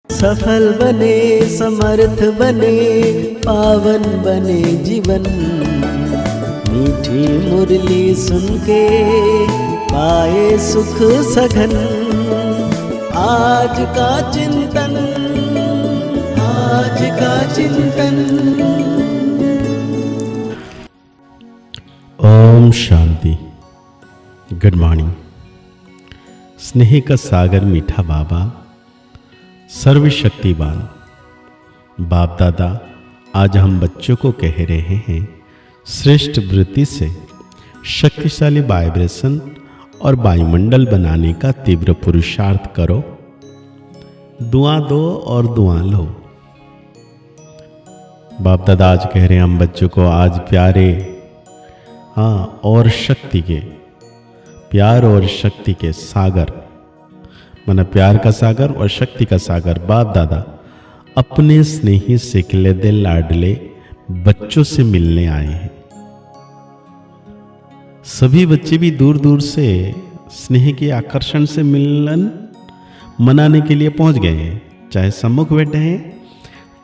सफल बने, समर्थ बने, पावन बने जीवन। मीठी मुरली सुन के पाए सुख सघन। आज का चिंतन, आज का चिंतन। ओम शांति। Good morning. स्नेह का सागर मीठा बाबा, सर्वशक्तिवान बाप दादा आज हम बच्चों को कह रहे हैं, श्रेष्ठ वृत्ति से शक्तिशाली वाइब्रेशन और वायुमंडल बनाने का तीव्र पुरुषार्थ करो। दुआ दो और दुआ लो। बाप दादा आज कह रहे हैं हम बच्चों को, आज प्यारे और शक्ति के, प्यार और शक्ति के सागर, माना प्यार का सागर और शक्ति का सागर, बाप दादा अपने स्नेही सिकलेदे लाडले बच्चों से मिलने आए हैं। सभी बच्चे भी दूर दूर से स्नेह के आकर्षण से मिलन मनाने के लिए पहुंच गए हैं। चाहे सम्मुख बैठे हैं,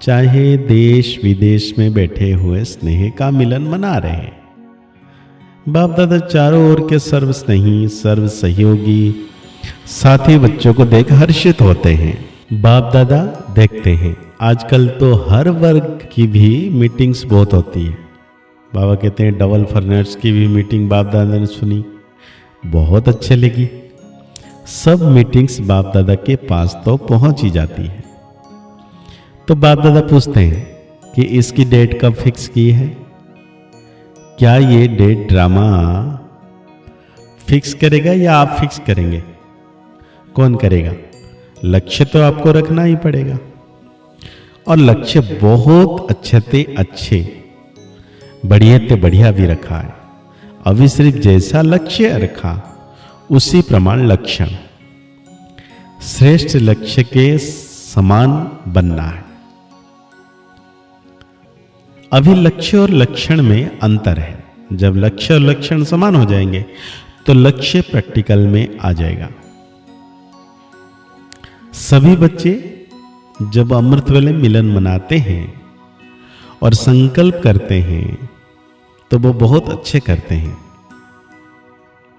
चाहे देश विदेश में बैठे हुए स्नेह का मिलन मना रहे हैं। बाप दादा चारों ओर के सर्व स्नेही, सर्व सहयोगी साथी बच्चों को देख हर्षित होते हैं। बाप दादा देखते हैं आजकल तो हर वर्ग की भी मीटिंग्स बहुत होती है। बाबा कहते हैं डबल फर्नर्स की भी मीटिंग बाप दादा ने सुनी, बहुत अच्छे लगी। सब मीटिंग्स बाप दादा के पास तो पहुंच ही जाती है। तो बाप दादा पूछते हैं कि इसकी डेट कब फिक्स की है? क्या ये डेट ड्रामा फिक्स करेगा या आप फिक्स करेंगे? कौन करेगा? लक्ष्य तो आपको रखना ही पड़ेगा, और लक्ष्य बहुत अच्छे ते अच्छे, बढ़िया ते बढ़िया भी रखा है। अभी सिर्फ जैसा लक्ष्य रखा उसी प्रमाण लक्षण, श्रेष्ठ लक्ष्य के समान बनना है। अभी लक्ष्य और लक्षण में अंतर है। जब लक्ष्य और लक्षण समान हो जाएंगे तो लक्ष्य प्रैक्टिकल में आ जाएगा। सभी बच्चे जब अमृत वेले मिलन मनाते हैं और संकल्प करते हैं तो वो बहुत अच्छे करते हैं।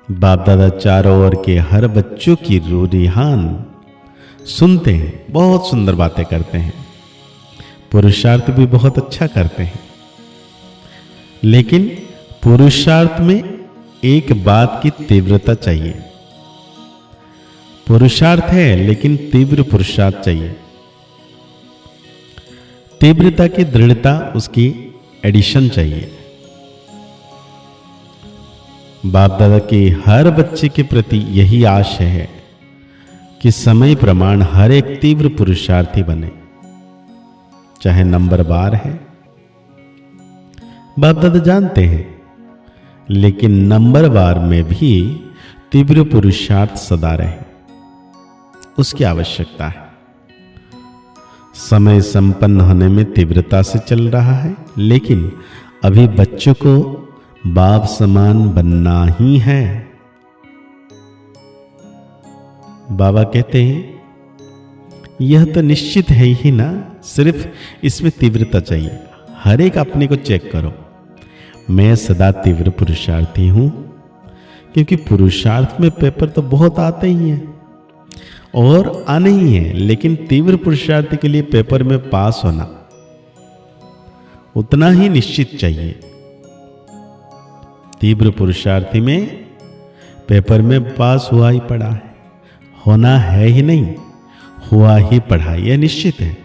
बाप दादा चारों ओर के हर बच्चों की रूरिहान सुनते हैं, बहुत सुंदर बातें करते हैं, पुरुषार्थ भी बहुत अच्छा करते हैं। लेकिन पुरुषार्थ में एक बात की तीव्रता चाहिए। पुरुषार्थ है लेकिन तीव्र पुरुषार्थ चाहिए। तीव्रता की दृढ़ता, उसकी एडिशन चाहिए। बाप दादा की हर बच्चे के प्रति यही आशा है कि समय प्रमाण हर एक तीव्र पुरुषार्थी बने, चाहे नंबर बार है। बाप दादा जानते हैं, लेकिन नंबर बार में भी तीव्र पुरुषार्थ सदा रहे, उसकी आवश्यकता है। समय संपन्न होने में तीव्रता से चल रहा है, लेकिन अभी बच्चों को बाप समान बनना ही है। बाबा कहते हैं यह तो निश्चित है ही ना, सिर्फ इसमें तीव्रता चाहिए। हर एक अपने को चेक करो। मैं सदा तीव्र पुरुषार्थी हूं, क्योंकि पुरुषार्थ में पेपर तो बहुत आते ही हैं और आने ही हैं, लेकिन तीव्र पुरुषार्थी के लिए पेपर में पास होना उतना ही निश्चित चाहिए। तीव्र पुरुषार्थी में पेपर में पास हुआ ही पड़ा है, होना है ही नहीं, हुआ ही पढ़ा, यह निश्चित है।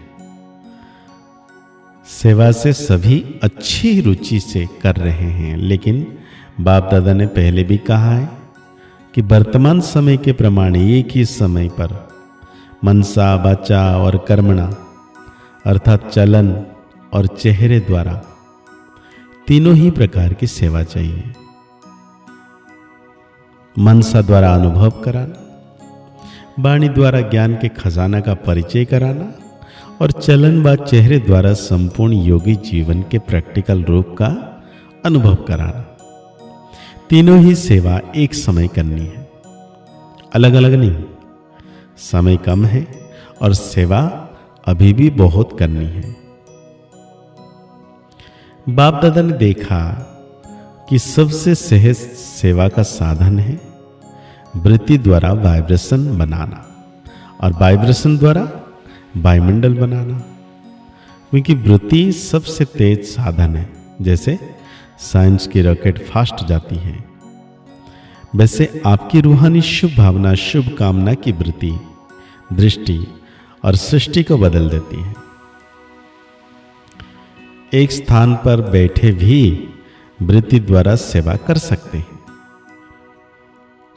सेवा से सभी अच्छी रुचि से कर रहे हैं, लेकिन बाप दादा ने पहले भी कहा है कि वर्तमान समय के प्रमाण एक ही समय पर मनसा, वाचा और कर्मणा, अर्थात चलन और चेहरे द्वारा तीनों ही प्रकार की सेवा चाहिए। मनसा द्वारा अनुभव कराना, वाणी द्वारा ज्ञान के खजाना का परिचय कराना, और चलन व चेहरे द्वारा संपूर्ण योगी जीवन के प्रैक्टिकल रूप का अनुभव कराना। तीनों ही सेवा एक समय करनी है, अलग अलग नहीं। समय कम है और सेवा अभी भी बहुत करनी है। बाप दादा ने देखा कि सबसे सहज सेवा का साधन है वृत्ति द्वारा वाइब्रेशन बनाना और वाइब्रेशन द्वारा वायुमंडल बनाना, क्योंकि वृत्ति सबसे तेज साधन है। जैसे साइंस की रॉकेट फास्ट जाती है, वैसे आपकी रूहानी शुभ भावना, शुभ कामना की वृत्ति दृष्टि और सृष्टि को बदल देती है। एक स्थान पर बैठे भी वृत्ति द्वारा सेवा कर सकते हैं।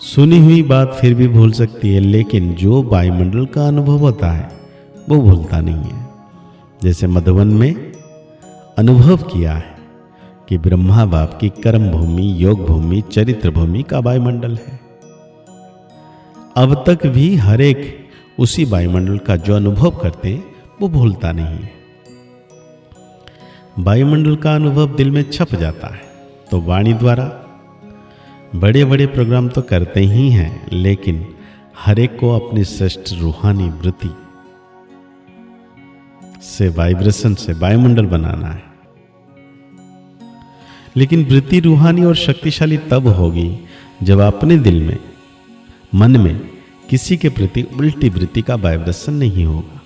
सुनी हुई बात फिर भी भूल सकती है, लेकिन जो वायुमंडल का अनुभव होता है वो भूलता नहीं है। जैसे मधुबन में अनुभव किया है कि ब्रह्मा बाप की कर्म भूमि, योग भूमि, चरित्र भूमि का वायुमंडल है। अब तक भी हर एक उसी वायुमंडल का जो अनुभव करते हैं वो भूलता नहीं है। वायुमंडल का अनुभव दिल में छप जाता है। तो वाणी द्वारा बड़े बड़े प्रोग्राम तो करते ही हैं, लेकिन हर एक को अपनी श्रेष्ठ रूहानी वृत्ति से, वाइब्रेशन से वायुमंडल बनाना है। लेकिन वृत्ति रूहानी और शक्तिशाली तब होगी जब अपने दिल में, मन में किसी के प्रति उल्टी वृत्ति का वाइब्रेशन नहीं होगा।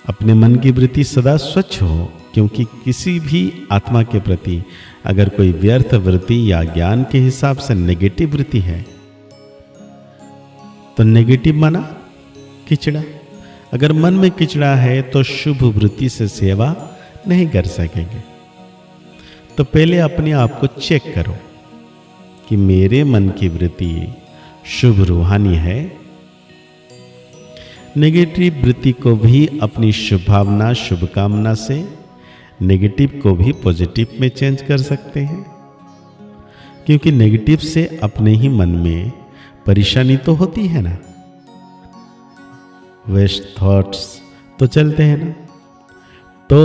अपने मन की वृत्ति सदा स्वच्छ हो, क्योंकि किसी भी आत्मा के प्रति अगर कोई व्यर्थ वृत्ति या ज्ञान के हिसाब से नेगेटिव वृत्ति है तो नेगेटिव माना किचड़ा। अगर मन में किचड़ा है तो शुभ वृत्ति से सेवा नहीं कर सकेंगे। तो पहले अपने आप को चेक करो कि मेरे मन की वृत्ति शुभ रूहानी है। नेगेटिव वृत्ति को भी अपनी शुभ भावना, शुभ कामना से नेगेटिव को भी पॉजिटिव में चेंज कर सकते हैं, क्योंकि नेगेटिव से अपने ही मन में परेशानी तो होती है ना, वेस्ट थॉट्स तो चलते हैं ना। तो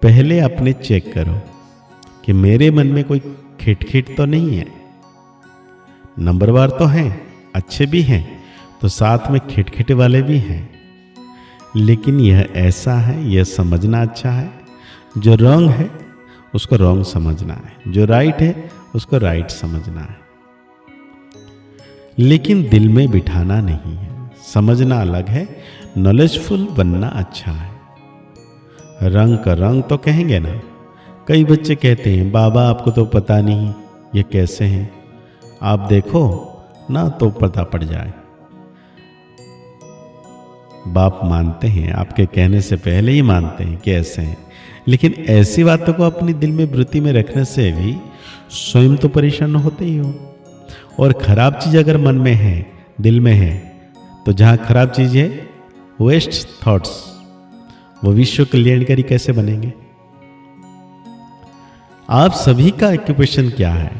पहले अपने चेक करो कि मेरे मन में कोई खिटखिट तो नहीं है। नंबरवार तो हैं, अच्छे भी हैं, तो साथ में खिटखिट वाले भी हैं, लेकिन यह ऐसा है, यह समझना अच्छा है, जो रॉन्ग है उसको रॉन्ग समझना है, जो राइट है उसको राइट समझना है, लेकिन दिल में बिठाना नहीं है। समझना अलग है, नॉलेजफुल बनना अच्छा है। रंग का रंग तो कहेंगे ना। कई बच्चे कहते हैं बाबा आपको तो पता नहीं ये कैसे हैं, आप देखो ना तो पता पड़ जाए। बाप मानते हैं, आपके कहने से पहले ही मानते हैं कि ऐसे हैं, लेकिन ऐसी बातों को अपनी दिल में वृत्ति में रखने से भी स्वयं तो परेशान होते ही हो। और खराब चीज अगर मन में है, दिल में है, तो जहां खराब चीज है, वेस्ट थॉट्स, वो विश्व कल्याणकारी कैसे बनेंगे? आप सभी का ऑक्यूपेशन क्या है?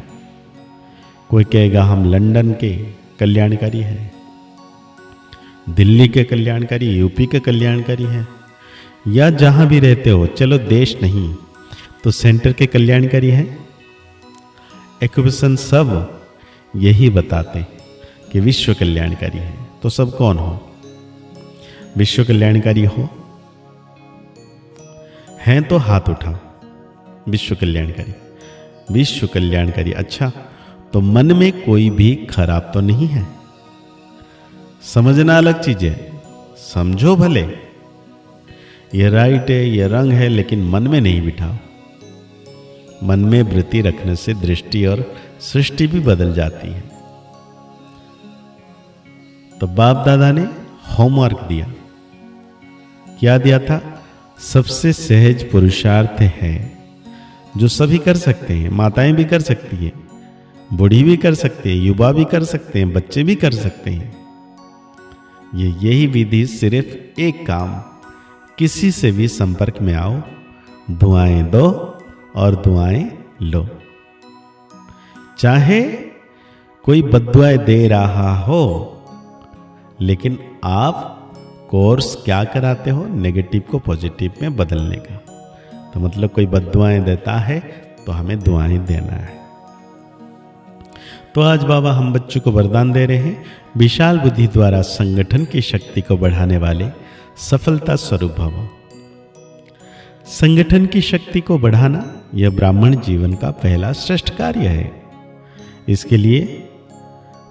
कोई कहेगा हम लंदन के कल्याणकारी हैं, दिल्ली के कल्याणकारी, यूपी के कल्याणकारी हैं, या जहां भी रहते हो, चलो देश नहीं तो सेंटर के कल्याणकारी हैं। ऑक्यूपेशन सब यही बताते कि विश्व कल्याणकारी है। तो सब कौन हो? विश्व कल्याणकारी हो हैं तो हाथ उठाओ। विश्व कल्याणकारी, विश्व कल्याणकारी। अच्छा, तो मन में कोई भी खराब तो नहीं है। समझना अलग चीज है, समझो भले ये राइट है, ये रंग है, लेकिन मन में नहीं बिठाओ। मन में वृत्ति रखने से दृष्टि और सृष्टि भी बदल जाती है। तो बाप दादा ने होमवर्क दिया। क्या दिया था? सबसे सहज पुरुषार्थ है जो सभी कर सकते हैं। माताएं भी कर सकती हैं, बूढ़ी भी कर सकते हैं, युवा भी कर सकते हैं, बच्चे भी कर सकते हैं। यही विधि, सिर्फ एक काम, किसी से भी संपर्क में आओ, दुआएं दो और दुआएं लो। चाहे कोई बद्दुआएं दे रहा हो, लेकिन आप कोर्स क्या कराते हो? नेगेटिव को पॉजिटिव में बदलने का। तो मतलब कोई बद्दुआएं देता है तो हमें दुआएं देना है। तो आज बाबा हम बच्चों को वरदान दे रहे हैं, विशाल बुद्धि द्वारा संगठन की शक्ति को बढ़ाने वाले सफलता स्वरूप भव। संगठन की शक्ति को बढ़ाना यह ब्राह्मण जीवन का पहला श्रेष्ठ कार्य है। इसके लिए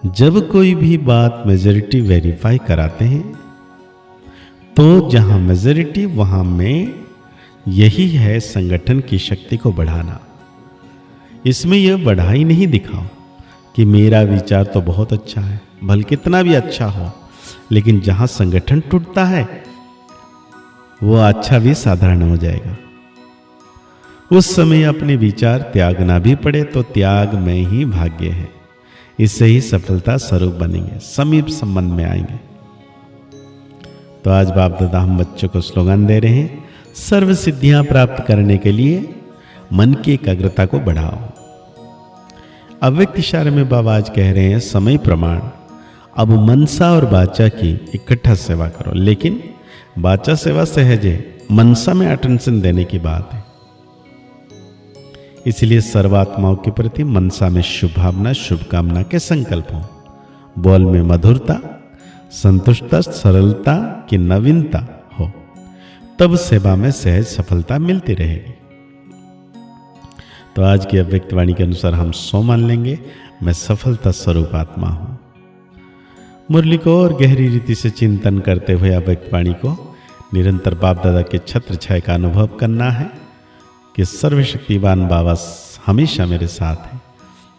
जब कोई भी बात मेजॉरिटी वेरीफाई कराते हैं तो जहां मेजॉरिटी वहां में यही है संगठन की शक्ति को बढ़ाना। इसमें यह बढ़ाई नहीं दिखाओ कि मेरा विचार तो बहुत अच्छा है, भले कितना भी अच्छा हो, लेकिन जहां संगठन टूटता है वो अच्छा भी साधारण हो जाएगा। उस समय अपने विचार त्यागना भी पड़े तो त्याग में ही भाग्य है। इससे ही सफलता स्वरूप बनेंगे, समीप संबंध में आएंगे। तो आज बाप दादा हम बच्चों को स्लोगन दे रहे हैं, सर्व सिद्धियां प्राप्त करने के लिए मन की एकाग्रता को बढ़ाओ। अव्यक्त इशारे में बाबा आज कह रहे हैं, समय प्रमाण अब मनसा और वाचा की इकट्ठा सेवा करो। लेकिन वाचा सेवा सहज है, मनसा में अटेंशन देने की बात है। इसलिए सर्वात्माओं के प्रति मनसा में शुभ भावना, शुभकामना के संकल्प हो। बोल में मधुरता, संतुष्टता, सरलता की नवीनता हो, तब सेवा में सहज सफलता मिलती रहेगी। तो आज की अव्यक्त वाणी के अनुसार हम सो मान लेंगे, मैं सफलता स्वरूप आत्मा हूं। मुरली को और गहरी रीति से चिंतन करते हुए अव्यक्त वाणी को निरंतर बाप दादा के छत्र छाया का अनुभव करना है कि सर्वशक्तिवान बाबा हमेशा मेरे साथ है।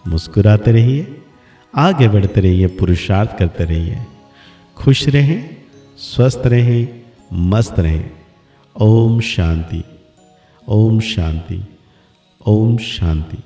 मुस्कुराते रहिए, आगे बढ़ते रहिए, पुरुषार्थ करते रहिए, खुश रहें, स्वस्थ रहें, मस्त रहें। ओम शांति, ओम शांति, ओम शांति।